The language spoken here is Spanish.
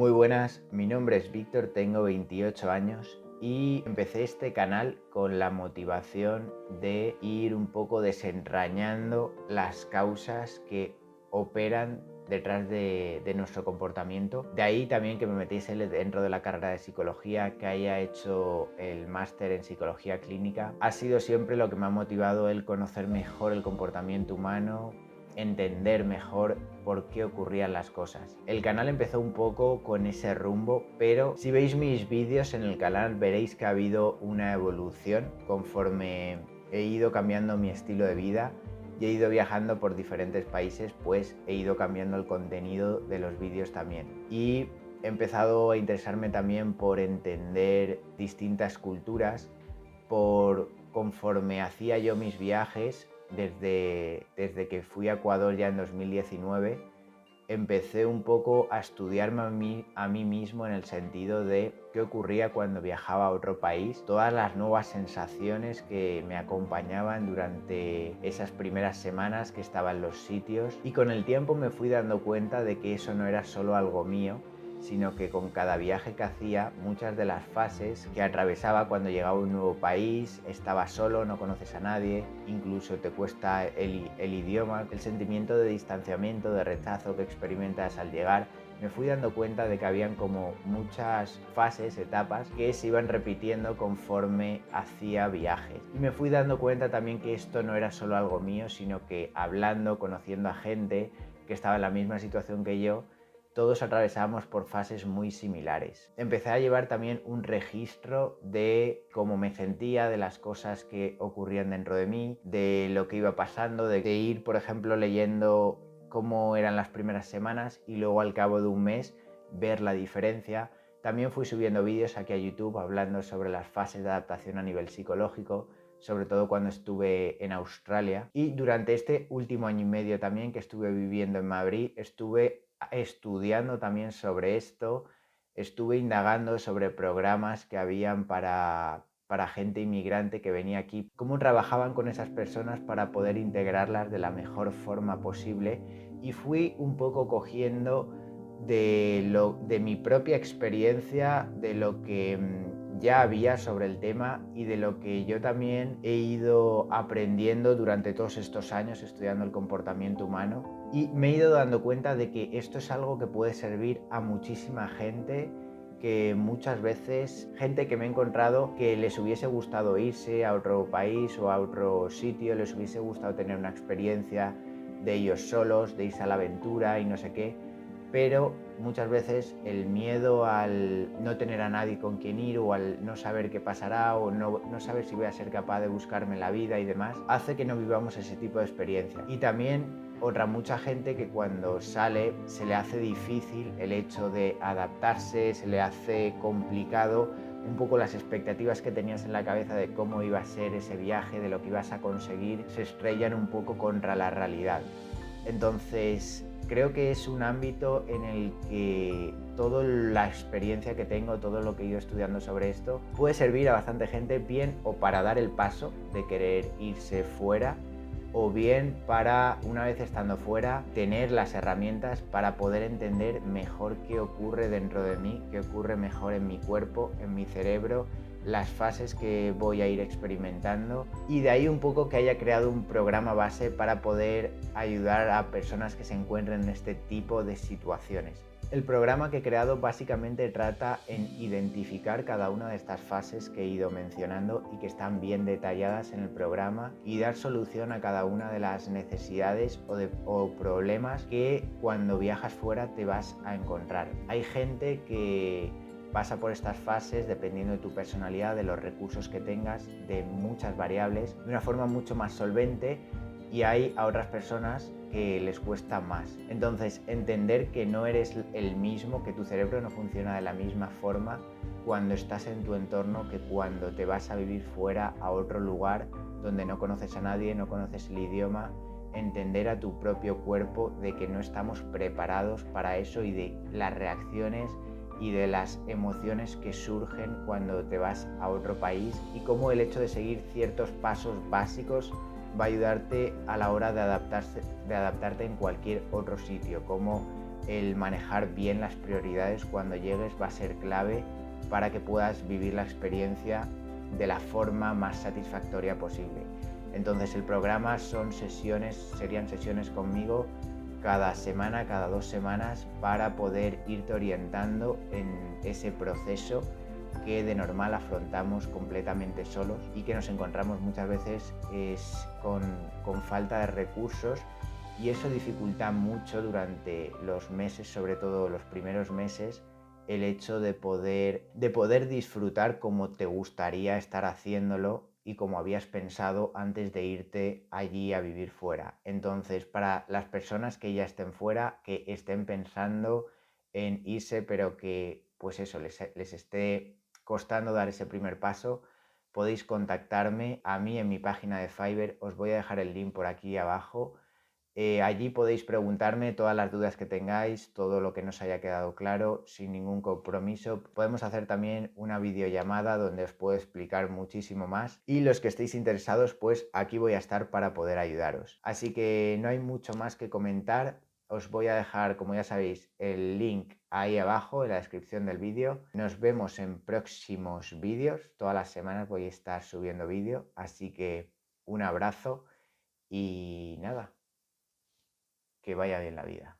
Muy buenas, mi nombre es Víctor, tengo 28 años y empecé este canal con la motivación de ir un poco desentrañando las causas que operan detrás de nuestro comportamiento. De ahí también que me metiese dentro de la carrera de psicología, que haya hecho el máster en psicología clínica. Ha sido siempre lo que me ha motivado el conocer mejor el comportamiento humano, entender mejor por qué ocurrían las cosas. El canal empezó un poco con ese rumbo, pero si veis mis vídeos en el canal veréis que ha habido una evolución conforme he ido cambiando mi estilo de vida y he ido viajando por diferentes países, pues he ido cambiando el contenido de los vídeos también. Y he empezado a interesarme también por entender distintas culturas, por conforme hacía yo mis viajes, desde que fui a Ecuador ya en 2019, empecé un poco a estudiarme a mí mismo en el sentido de qué ocurría cuando viajaba a otro país, todas las nuevas sensaciones que me acompañaban durante esas primeras semanas que estaba en los sitios, y con el tiempo me fui dando cuenta de que eso no era solo algo mío, sino que con cada viaje que hacía, muchas de las fases que atravesaba cuando llegaba a un nuevo país, estaba solo, no conoces a nadie, incluso te cuesta el idioma, el sentimiento de distanciamiento, de rechazo que experimentas al llegar, me fui dando cuenta de que habían como muchas fases, etapas que se iban repitiendo conforme hacía viajes. Y me fui dando cuenta también que esto no era solo algo mío, sino que hablando, conociendo a gente que estaba en la misma situación que yo, todos atravesábamos por fases muy similares. Empecé a llevar también un registro de cómo me sentía, de las cosas que ocurrían dentro de mí, de lo que iba pasando, de ir, por ejemplo, leyendo cómo eran las primeras semanas y luego al cabo de un mes ver la diferencia. También fui subiendo vídeos aquí a YouTube hablando sobre las fases de adaptación a nivel psicológico, sobre todo cuando estuve en Australia. Y durante este último año y medio también que estuve viviendo en Madrid, estuve estudiando también sobre esto, estuve indagando sobre programas que habían para gente inmigrante que venía aquí, cómo trabajaban con esas personas para poder integrarlas de la mejor forma posible, y fui un poco cogiendo de mi propia experiencia, de lo que ya había sobre el tema y de lo que yo también he ido aprendiendo durante todos estos años estudiando el comportamiento humano, y me he ido dando cuenta de que esto es algo que puede servir a muchísima gente, que muchas veces gente que me he encontrado que les hubiese gustado irse a otro país o a otro sitio, les hubiese gustado tener una experiencia de ellos solos, de irse a la aventura y no sé qué, pero muchas veces el miedo al no tener a nadie con quien ir, o al no saber qué pasará, o no saber si voy a ser capaz de buscarme la vida y demás, hace que no vivamos ese tipo de experiencia. Y también mucha gente que cuando sale se le hace difícil el hecho de adaptarse, se le hace complicado un poco las expectativas que tenías en la cabeza de cómo iba a ser ese viaje, de lo que ibas a conseguir, se estrellan un poco contra la realidad. Entonces, creo que es un ámbito en el que toda la experiencia que tengo, todo lo que he ido estudiando sobre esto, puede servir a bastante gente, bien o para dar el paso de querer irse fuera, o bien para, una vez estando fuera, tener las herramientas para poder entender mejor qué ocurre dentro de mí, qué ocurre mejor en mi cuerpo, en mi cerebro, las fases que voy a ir experimentando, y de ahí un poco que haya creado un programa base para poder ayudar a personas que se encuentren en este tipo de situaciones. El programa que he creado básicamente trata en identificar cada una de estas fases que he ido mencionando y que están bien detalladas en el programa, y dar solución a cada una de las necesidades o problemas que cuando viajas fuera te vas a encontrar. Hay gente que pasa por estas fases dependiendo de tu personalidad, de los recursos que tengas, de muchas variables, de una forma mucho más solvente, y hay a otras personas que les cuesta más. Entonces, entender que no eres el mismo, que tu cerebro no funciona de la misma forma cuando estás en tu entorno que cuando te vas a vivir fuera a otro lugar donde no conoces a nadie, no conoces el idioma. Entender a tu propio cuerpo de que no estamos preparados para eso, y de las reacciones y de las emociones que surgen cuando te vas a otro país, y cómo el hecho de seguir ciertos pasos básicos va a ayudarte a la hora de adaptarte en cualquier otro sitio, como el manejar bien las prioridades cuando llegues va a ser clave para que puedas vivir la experiencia de la forma más satisfactoria posible. Entonces el programa serían sesiones conmigo cada semana, cada 2 semanas, para poder irte orientando en ese proceso que de normal afrontamos completamente solos y que nos encontramos muchas veces con falta de recursos, y eso dificulta mucho durante los meses, sobre todo los primeros meses, el hecho de poder disfrutar como te gustaría estar haciéndolo y como habías pensado antes de irte allí a vivir fuera. Entonces, para las personas que ya estén fuera, que estén pensando en irse, pero que pues eso, les esté costando dar ese primer paso, podéis contactarme a mí en mi página de Fiverr. Os voy a dejar el link por aquí abajo. Allí podéis preguntarme todas las dudas que tengáis, todo lo que no os haya quedado claro, sin ningún compromiso. Podemos hacer también una videollamada donde os puedo explicar muchísimo más. Y los que estéis interesados, pues aquí voy a estar para poder ayudaros. Así que no hay mucho más que comentar. Os voy a dejar, como ya sabéis, el link ahí abajo en la descripción del vídeo. Nos vemos en próximos vídeos. Todas las semanas voy a estar subiendo vídeo. Así que un abrazo y nada. Que vaya bien la vida.